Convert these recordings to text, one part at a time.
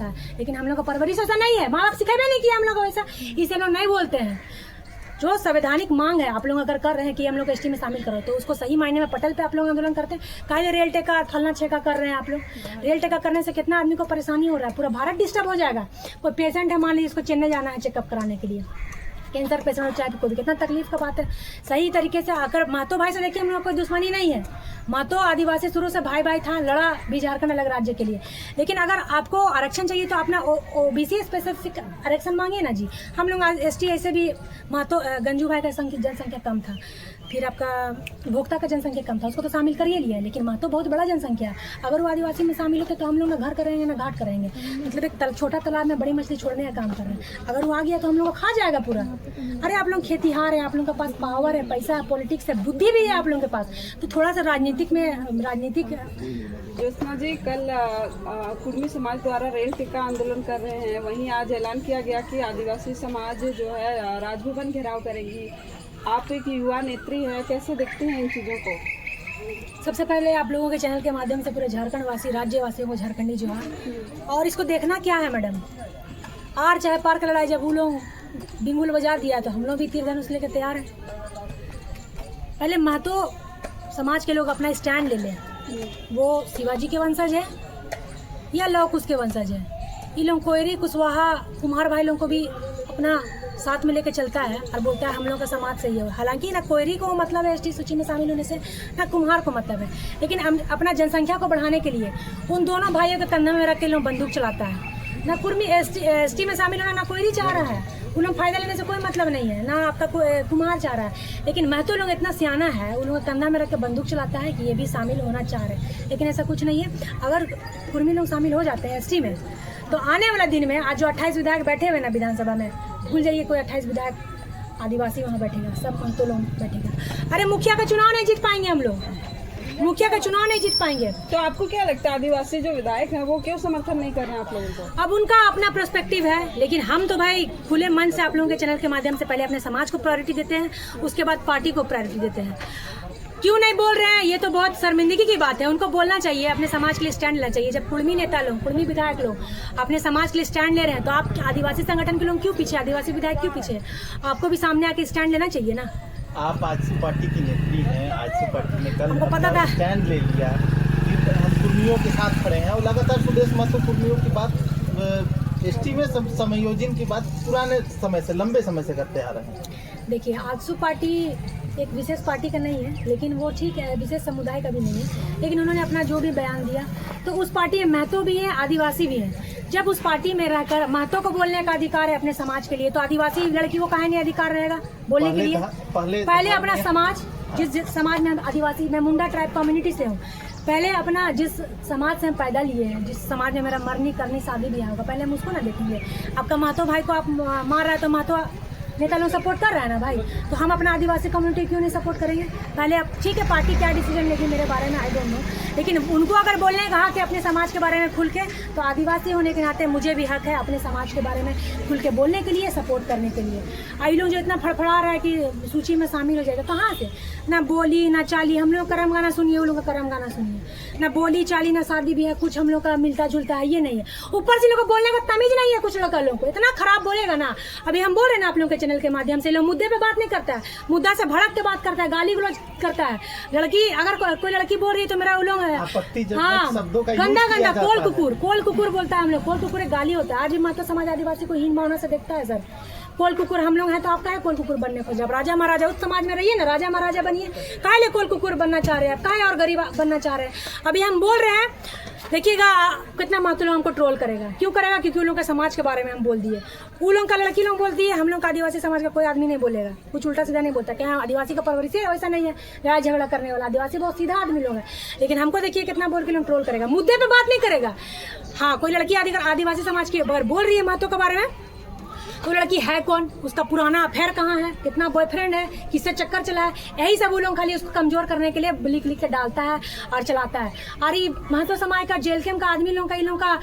लगता है, लेकिन हम लोग का परवरिश ऐसा नहीं है, माँ बाप सिखाए नहीं किया हम लोग को वैसा, इसे लोग नहीं बोलते हैं। जो संवैधानिक मांग है आप लोग अगर कर रहे हैं कि हम लोग एसटी में शामिल करो, तो उसको सही मायने में पटल पे आप लोग आंदोलन करते हैं। काहे रेल टेका फलना छेका कर रहे हैं आप लोग। रेल टेका करने से कितना आदमी को परेशानी हो रहा है, पूरा भारत डिस्टर्ब हो जाएगा। कोई पेशेंट है, मान लीजिए इसको चेन्नई जाना है चेकअप कराने के लिए, कैंसर पेशेंट हो चाहे तो कोई कितना तकलीफ का बात है। सही तरीके से आकर मातो भाई से देखिए हम लोग कोई दुश्मनी नहीं है, मातो आदिवासी शुरू से भाई भाई था, लड़ा भी झारखंड अलग राज्य के लिए। लेकिन अगर आपको आरक्षण चाहिए तो अपना ओबीसी स्पेसिफिक आरक्षण मांगिए ना जी। हम लोग एसटी ऐसे भी मातो गंजू भाई का जनसंख्या कम था, फिर आपका भोक्ता का जनसंख्या कम था, उसको तो शामिल करिए लिया, लेकिन मातो बहुत बड़ा जनसंख्या है। अगर वो आदिवासी में शामिल होते तो हम लोग ना घर करेंगे ना घाट करेंगे, मतलब एक छोटा तालाब में बड़ी मछली छोड़ने का काम कर रहे हैं। अगर वो आ गया तो हम लोग को खा जाएगा पूरा। अरे आप लोग खेतीहार है, आप लोगों के पास पावर है, पैसा है, पॉलिटिक्स है, बुद्धि भी है आप लोगों के पास, तो थोड़ा सा राजनीतिक ज्योत्सना जी, कल कुर्मी समाज द्वारा रेल टिक्का आंदोलन कर रहे हैं, वहीं आज ऐलान किया गया कि आदिवासी समाज जो है राजभवन घेराव करेगी। आप एक युवा नेत्री है, कैसे देखते हैं इन चीज़ों को? सबसे पहले आप लोगों के चैनल के माध्यम से पूरे झारखंड वासी, राज्यवासियों को झारखंडी जो है, और इसको देखना क्या है मैडम, आर चाहे पार का लड़ाई, जब वो लोग बिंगुल बजा दिया तो हम लोग भी तीर धनुष लेकर तैयार है। पहले महतो समाज के लोग अपना स्टैंड ले लें, वो शिवाजी के वंशज है या लव कुश के वंशज है। ये लोग कोयरी कुशवाहा कुम्हार भाई लोगों को भी अपना साथ में लेकर चलता है और बोलता है हम लोग का समाज सही है। हालांकि ना कोयरी को मतलब है एसटी सूची में शामिल होने से, ना कुम्हार को मतलब है, लेकिन हम अपना जनसंख्या को बढ़ाने के लिए उन दोनों भाइयों के कंधे में रख के लोग बंदूक चलाता है। ना कुर्मी एसटी में शामिल होना ना कोयरी चाह रहा है, उन लोग फायदा लेने से कोई मतलब नहीं है, ना आपका कुम्हार चाह रहा है। लेकिन महतो लोग इतना सियाना है, उन लोग कंधा में रख के बंदूक चलाता है कि ये भी शामिल होना चाह रहे हैं, लेकिन ऐसा कुछ नहीं है। अगर कुर्मी लोग शामिल हो जाते हैं एसटी में, तो आने वाला दिन में आज जो 28 विधायक बैठे हुए ना विधानसभा में, भूल जाइए कोई 28 विधायक आदिवासी वहाँ बैठेगा, सब महतो लोग बैठेगा। अरे मुखिया का चुनाव नहीं जीत पाएंगे हम लोग, मुखिया का चुनाव नहीं जीत पाएंगे। तो आपको क्या लगता है आदिवासी जो विधायक हैं वो क्यों समर्थन नहीं कर रहे हैं आप लोगों को? अब उनका अपना पर्सपेक्टिव है, लेकिन हम तो भाई खुले मन से आप लोगों के चैनल के माध्यम से पहले अपने समाज को प्रायोरिटी देते हैं, उसके बाद पार्टी को प्रायोरिटी देते हैं। क्यों नहीं बोल रहे हैं, ये तो बहुत शर्मिंदगी की बात है। उनको बोलना चाहिए, अपने समाज के लिए स्टैंड लेना चाहिए। जब कुर्मी नेता लोग, कुर्मी विधायक लोग अपने समाज के लिए स्टैंड ले रहे हैं, तो आप आदिवासी संगठन के लोग क्यों पीछे, आदिवासी विधायक क्यों पीछे? आपको भी सामने आके स्टैंड लेना चाहिए ना। आप आजसू पार्टी की नेत्री हैं, आजसू पार्टी ने कल हमको पता था, स्टैंड ले लिया कि हम कुर्मियों के साथ खड़े हैं, और लगातार सुदेश महतो कुर्मियों की बात, एसटी में समायोजन की बात पुराने समय से, लंबे समय से करते आ रहे हैं। देखिए आजसू पार्टी एक विशेष पार्टी का नहीं है, लेकिन वो ठीक है, विशेष समुदाय का भी नहीं है, लेकिन उन्होंने अपना जो भी बयान दिया, तो उस पार्टी में महतो भी है, आदिवासी भी है। जब उस पार्टी में रहकर महतो को बोलने का अधिकार है अपने समाज के लिए, तो आदिवासी लड़की को काहे नहीं अधिकार रहेगा बोलने के लिए? पहले अपना समाज, जिस समाज में आदिवासी, मैं मुंडा ट्राइब कम्युनिटी से हूँ, पहले अपना जिस समाज से हम पैदा लिए हैं, जिस समाज में मेरा मरनी करनी शादी ब्याह होगा, पहले हम उसको ना देखेंगे। आपका महतो भाई को आप मार रहा है तो महतो नेता लोग सपोर्ट कर रहा है ना भाई, तो हम अपना आदिवासी कम्युनिटी क्यों नहीं सपोर्ट करेंगे? पहले अब ठीक है पार्टी क्या डिसीजन लेगी मेरे बारे में आई डोंट नो, लेकिन उनको अगर बोलने कहा कि अपने समाज के बारे में खुल के, तो आदिवासी होने के नाते मुझे भी हक है अपने समाज के बारे में खुल के बोलने के लिए, सपोर्ट करने के लिए। आई लोग जो इतना फड़फड़ा रहा है कि सूची में शामिल हो जाएगा, कहाँ से? ना बोली ना चाली, हम लोग कर्म गाना सुनिए, वो लोग का कर्म गाना सुनिए, ना बोली चाली ना शादी भी है, कुछ हम लोग का मिलता जुलता है, ये नहीं है। ऊपर से लोग को बोलने का तमीज नहीं है, कुछ लोग को इतना खराब बोलेगा ना। अभी हम बोल रहे हैं ना आप लोग के चैनल के माध्यम से, लोग मुद्दे पे बात नहीं करता है, मुद्दा से भड़क के बात करता है, गाली गलौज करता है। लड़की अगर कोई लड़की बोल रही है तो मेरा वो लोग हाँ गंदा गंदा कोल कुकुर बोलता है। हम लोग कोल कुकुर एक गाली होता है। आज भी महतो समाज आदिवासी को हीन भावना से देखता है सर। कोल कुकुर हम लोग हैं तो आप काहे कोल कुकुर बनने को? जब राजा महाराजा उस समाज में रहिए ना, राजा महाराजा बनिए, काहे ले कोल कुकुर बनना चाह रहे हैं आप? काहे और गरीब बनना चाह रहे हैं? अभी हम बोल रहे हैं, देखिएगा कितना महतो लोग हमको ट्रोल करेगा। क्यों करेगा? क्योंकि उन लोग के समाज के बारे में हम बोल दिए, उन लोग का लड़की लोग बोल दिए, हम लोग का आदिवासी समाज का कोई आदमी नहीं बोलेगा, कुछ उल्टा सीधा नहीं बोलता। क्या आदिवासी का परवरिश है? वैसा नहीं है लड़ाई झगड़ा करने वाला, आदिवासी बहुत सीधा आदमी लोग है। लेकिन हमको देखिए कितना बोल के लोग ट्रोल करेगा, मुद्दे पे बात नहीं करेगा। हाँ कोई लड़की आदिवासी समाज की बोल रही है महतो के बारे में, तो लड़की है कौन, उसका पुराना अफेयर कहाँ है, कितना बॉयफ्रेंड है, किससे चक्कर चला है, यही सब वो लोग खाली उसको कमजोर करने के लिए लिख लिख के डालता है और चलाता है। और ये महतो समाज का जेल कैम्प का आदमी लोगों का, इन लोगों का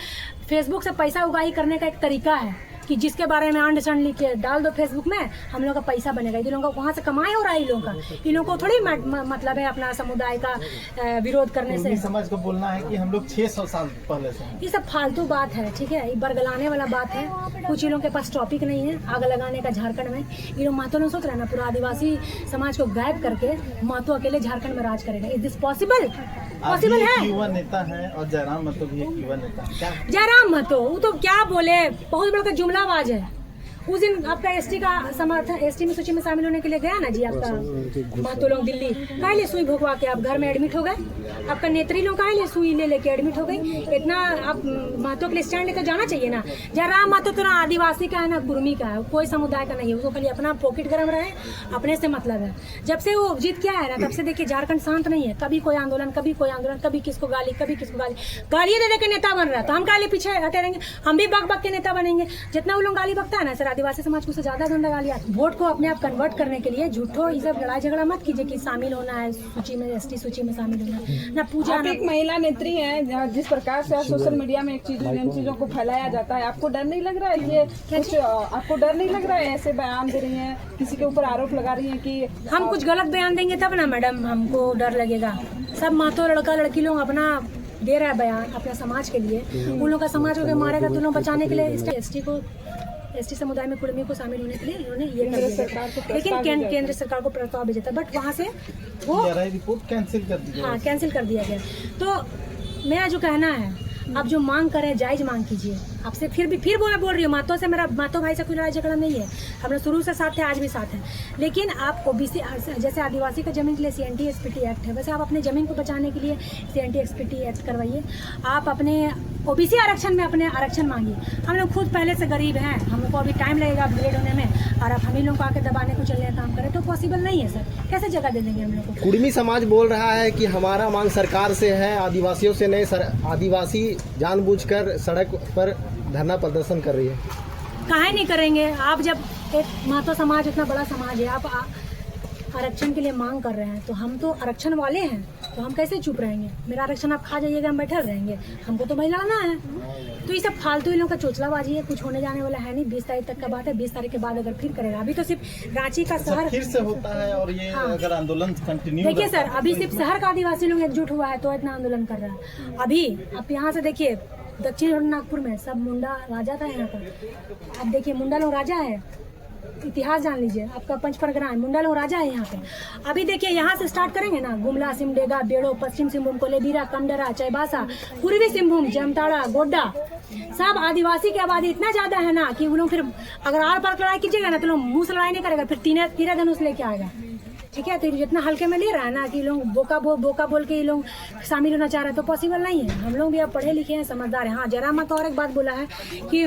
फेसबुक से पैसा उगाही करने का एक तरीका है कि जिसके बारे में अंडरस्टैंड लिख के डाल दो फेसबुक में, हम लोग का पैसा बनेगा। ये लोगों को वहाँ से कमाई हो रहा है। इन लोगों का, इन लोगों को थोड़ी मतलब है अपना समुदाय का विरोध करने से। समाज को बोलना है कि हम लोग 600 साल पहले से हैं। ये सब फालतू बात है, ठीक है, ये बरगलाने वाला बात है। कुछ इन लोगों के पास टॉपिक नहीं है आग लगाने का झारखंड में। ये लोग महतो लोग सोच रहे हैं ना पूरा आदिवासी समाज को गायब करके महतो अकेले झारखंड में राज करेगा। Is this possible? पॉसिबल है? युवा नेता है और जयराम महतो भी एक युवा नेता है। क्या जयराम महतो वो तो क्या बोले, बहुत बड़ा जुमलाबाज है। उस दिन आपका एसटी का समर्थन, एसटी में सूची में शामिल होने के लिए गया ना जी आपका महतो लोग दिल्ली, काहे ले सुई भोगवा के आप घर में एडमिट हो गए। आपका नेत्री लोग काहे ले सुई ले लेके एडमिट हो गई। इतना आप महतो के लिए स्टैंड लेकर जाना चाहिए ना। जयराम महतो तो ना आदिवासी का है ना कुर्मी का है, कोई समुदाय का नहीं है। उसको खाली अपना पॉकेट गर्म रहे, अपने से मतलब है। जब से वो जीत क्या है ना, तब से देखिए झारखंड शांत नहीं है। कभी कोई आंदोलन, कभी कोई आंदोलन, कभी किसको गाली, कभी किसको गाली। गालियां दे दे के नेता बन रहा है, तो हम काहे पीछे हटे रहेंगे? हम भी बक बक के नेता बनेंगे। जितना वो लोग गाली बकता है ना सर आदिवासी समाज को, उससे ज्यादा गंदा गाली आती है। वोट को अपने आप कन्वर्ट करने के लिए झूठो ये सब लड़ाई झगड़ा मत कीजिए कि शामिल होना है सूची में, एसटी सूची में शामिल होना है ना। पूजा आप एक महिला नेत्री हैं, जिस प्रकार से सोशल मीडिया में इन चीजों को फैलाया जाता है, आपको डर नहीं लग रहा है? ये कुछ आपको डर नहीं लग रहा है? ऐसे बयान दे रही हैं, किसी के ऊपर आरोप लगा रही हैं कि हम कुछ गलत बयान देंगे तब ना मैडम हमको डर लगेगा। सब महतो लड़का लड़की लोग अपना दे रहा है बयान अपने समाज के लिए। उन लोग का समाज को मारेगा तो लोग बचाने के लिए एसटी को, एसटी समुदाय में कुर्मी को शामिल होने के लिए इन्होंने ये कर दिया। लेकिन केंद्र सरकार को प्रस्ताव भेजा था, बट वहाँ से वो रिपोर्ट कैंसिल कर दी। हाँ, कैंसिल कर दिया गया। तो मेरा जो कहना है, आप जो मांग करें जायज मांग कीजिए। आपसे फिर मैं बोल रही हूँ, महतो से मेरा महतो भाई से कोई लड़ाई झगड़ा नहीं है। हम लोग शुरू से साथ थे, आज भी साथ हैं। लेकिन आप ओबीसी जैसे आदिवासी का जमीन के लिए CNT XPT एक्ट है, वैसे आप अपने जमीन को बचाने के लिए CNT XPT एक्ट करवाइए। आप अपने ओबीसी आरक्षण में अपने आरक्षण मांगिए। हम लोग खुद पहले से गरीब हैं, हम लोग को अभी टाइम लगेगा अपग्रेड होने में, और आप हम ही लोग को आके दबाने को चलने का काम करें तो पॉसिबल नहीं है सर। कैसे जगह दे देंगे हम लोग को? कुर्मी समाज बोल रहा है कि हमारा मांग सरकार से है, आदिवासियों से नहीं। आदिवासी जानबूझकर सड़क पर धरना प्रदर्शन कर रही है। काहे नहीं करेंगे? आप जब एक महतो समाज इतना बड़ा समाज है, आप आरक्षण के लिए मांग कर रहे हैं, तो हम तो आरक्षण वाले हैं, तो हम कैसे चुप रहेंगे? मेरा आरक्षण आप खा जाइएगा, हम बैठे रहेंगे? हमको तो भाई लड़ना है। तो ये सब फालतू इन लोगों का चोचलाबाजी है, कुछ होने जाने वाला है नहीं। 20 तारीख तक का बात है, 20 तारीख के बाद अगर फिर करेगा। अभी तो सिर्फ रांची का शहर फिर से होता है और ये अगर आंदोलन कंटिन्यू, देखिए सर, अभी सिर्फ शहर का आदिवासी लोग एकजुट हुआ है तो इतना आंदोलन कर रहा है। अभी आप यहाँ से देखिए, दक्षिण नागपुर में सब मुंडा राजा था यहाँ पर। आप देखिए मुंडा लोग राजा है, इतिहास जान लीजिए। आपका पंच परगना है, मुंडा लोग राजा है यहाँ पे। अभी देखिए यहाँ से स्टार्ट करेंगे ना, गुमला, सिमडेगा, बेड़ो, पश्चिम सिंहभूम, कोलेबिरा, कमडरा, चाईबासा, पूर्वी सिंहभूम, जामताड़ा, गोड्डा, सब आदिवासी की आबादी इतना ज्यादा है ना कि वो लोग फिर अगर आर पार लड़ाई कीजिएगा ना तो लोग मुंह से लड़ाई नहीं करेगा, फिर तीरा धनुष लेके आएगा। ठीक है, तो जितना हल्के में ले रहा है ना कि लोग बोका बोल के ये लोग शामिल होना चाह रहे हैं, तो पॉसिबल नहीं है। हम लोग भी अब पढ़े लिखे हैं, समझदार हैं। हाँ, जयराम महतो और एक बात बोला है कि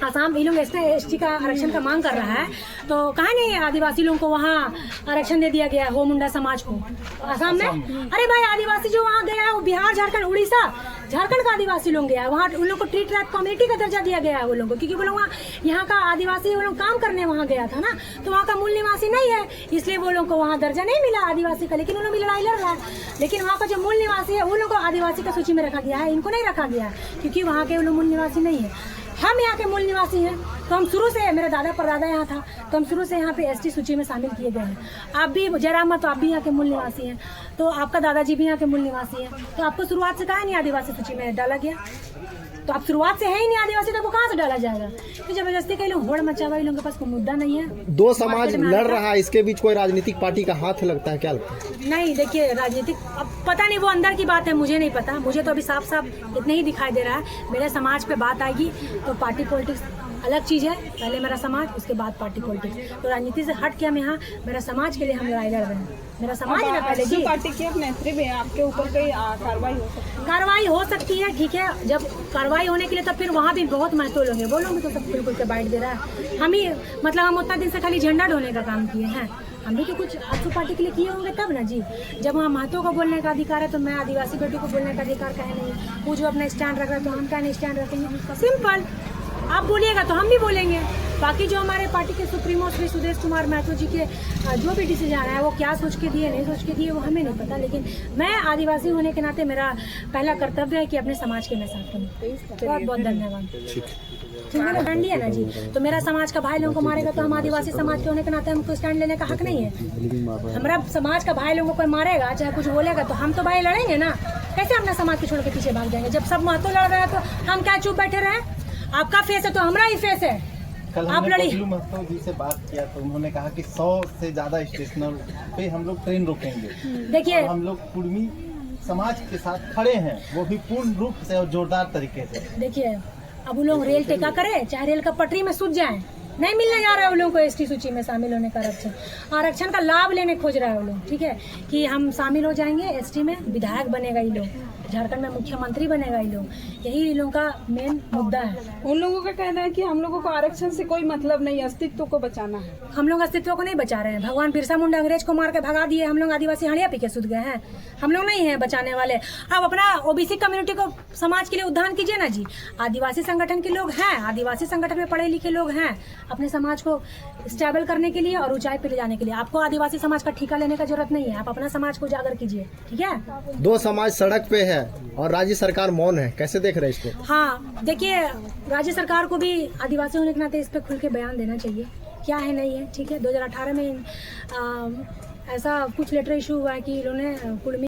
आसाम ये लोग ST का आरक्षण का मांग कर रहा है, तो कहाँ नहीं आदिवासी लोगों को वहाँ आरक्षण दे दिया गया है, हो मुंडा समाज को आसाम में। अरे भाई, आदिवासी जो वहाँ गया है वो बिहार, झारखंड, उड़ीसा, झारखंड का आदिवासी लोग गया है वहाँ। उन लोग को ट्री ट्राइब कम्युनिटी का दर्जा दिया गया है वो लोगों को, क्योंकि वो लोग वहाँ यहाँ का आदिवासी, वो लोग काम करने वहाँ गया था ना, तो वहाँ का मूल निवासी नहीं है, इसलिए वो लोग को वहाँ दर्जा नहीं मिला आदिवासी का। लेकिन उन्होंने भी लड़ाई लड़ रहा है। लेकिन वहाँ का जो मूल निवासी है, उन लोग को आदिवासी का सूची में रखा गया है, इनको नहीं रखा गया है, क्योंकि वहाँ के वो लोग मूल निवासी नहीं है। हम यहाँ के मूल निवासी हैं, तो हम शुरू से, मेरा दादा परदादा यहाँ था, तो हम शुरू से यहाँ पे ST सूची में शामिल किए गए हैं। आप भी जयराम महतो, आप भी यहाँ के मूल निवासी हैं, तो आपका दादाजी भी यहाँ के मूल निवासी हैं, तो आपको शुरुआत से कहा नहीं आदिवासी सूची में डाला गया? तो आप शुरुआत से है ही नहीं आदिवासी, तो वो कहाँ से डाला जाएगा? तो जबरदस्ती कई लोग होड़ मचावा, इन लोगों के पास कोई मुद्दा नहीं है। दो समाज लड़ रहा है, इसके बीच कोई राजनीतिक पार्टी का हाथ लगता है क्या लगता है? नहीं, देखिए राजनीतिक, अब पता नहीं, वो अंदर की बात है, मुझे नहीं पता। मुझे तो अभी साफ साफ इतना ही दिखाई दे रहा है। मेरे समाज पे बात आएगी तो पार्टी पॉलिटिक्स अलग चीज़ है, पहले मेरा समाज, उसके बाद पार्टी पॉलिटिक्स। तो राजनीति से हट के हम यहाँ मेरा समाज के लिए हम लड़ाई लड़ रहे हैं। मेरा समाज है पहले जी। पार्टी की अब नेत्री भी है, आपके ऊपर कोई कार्रवाई हो सकती है? कार्रवाई हो सकती है, ठीक है। जब कार्रवाई होने के लिए तब फिर वहाँ भी बहुत महत्व लोग हैं, वो लोग भी तो सब बिल्कुल के बाइट दे रहा है। हम ही मतलब हम उतना दिन से खाली झंडा ढोने का काम किए हैं, हम भी तो कुछ आसू पार्टी के लिए किए होंगे तब ना जी। जब वहाँ महतो को बोलने का अधिकार है तो मैं आदिवासी बेटी को बोलने का अधिकार कहे नहीं? वो जो अपना स्टैंड रख रहा है तो हम क्या नहीं स्टैंड रखेंगे? सिंपल, आप बोलिएगा तो हम भी बोलेंगे। बाकी जो हमारे पार्टी के सुप्रीमो श्री सुदेश कुमार महतो जी के जो भी डिसीजन है वो क्या सोच के दिए नहीं सोच के दिए वो हमें नहीं पता, लेकिन मैं आदिवासी होने के नाते मेरा पहला कर्तव्य है कि अपने समाज के मैं साथ करूँ। बहुत बहुत धन्यवाद। ठीक है ना, स्टैंड लिया ना जी, तो मेरा समाज का भाई लोगों को मारेगा तो हम आदिवासी समाज के होने के नाते हमको स्टैंड लेने का हक नहीं है। हमारा समाज का भाई लोगों को मारेगा चाहे कुछ बोलेगा तो हम तो भाई लड़ेंगे ना, कैसे अपना समाज को छोड़ के पीछे भाग जाएंगे? जब सब महतो लड़ रहे हैं तो हम क्या चुप बैठे रहे? आपका फेस है तो हमारा ही फेस है। कल आप हमने लड़ी। बबलू महतो जी से बात किया तो उन्होंने कहा कि 100 से ज्यादा स्टेशनों पे हम लोग ट्रेन रोकेंगे। देखिए और हम लोग कुर्मी समाज के साथ खड़े हैं, वो भी पूर्ण रूप से और जोरदार तरीके से। देखिए अब वो लोग रेल टेका करे चाहे रेल का पटरी में सूझ जाए, नहीं मिलने जा रहा है वो लोगों को एसटी सूची में शामिल होने का आरक्षण का लाभ लेने खोज रहा है वो लोग। ठीक है कि हम शामिल हो जाएंगे एसटी में, विधायक बनेगा ये लोग, झारखंड में मुख्यमंत्री बनेगा ये लोग, यही इन लोगों का मेन मुद्दा है। उन लोगों का कहना है कि हम लोगों को आरक्षण से कोई मतलब नहीं, अस्तित्व को बचाना है। हम लोग अस्तित्व को नहीं बचा रहे हैं। भगवान बिरसा मुंडा अंग्रेज को मार के भगा दिए, हम लोग आदिवासी हड़िया पी के सुध गए हैं। हम लोग नहीं है बचाने वाले। अब अपना ओबीसी कम्युनिटी को समाज के लिए उद्धार कीजिए ना जी। आदिवासी संगठन के लोग हैं, आदिवासी संगठन में पढ़े लिखे लोग हैं, अपने समाज को स्टेबल करने के लिए और ऊंचाई पे ले जाने के लिए। आपको आदिवासी समाज का ठेका लेने का जरूरत नहीं है, आप अपना समाज को उजागर कीजिए। ठीक है, 2 समाज सड़क पे है और राज्य सरकार मौन है, कैसे देख रहे हैं इसको? हाँ देखिए, राज्य सरकार को भी आदिवासी होने के नाते इस पे खुल के बयान देना चाहिए, क्या है नहीं है। ठीक है, 2018 में ऐसा कुछ लेटर इशू हुआ है कि इन्होंने कुर्मी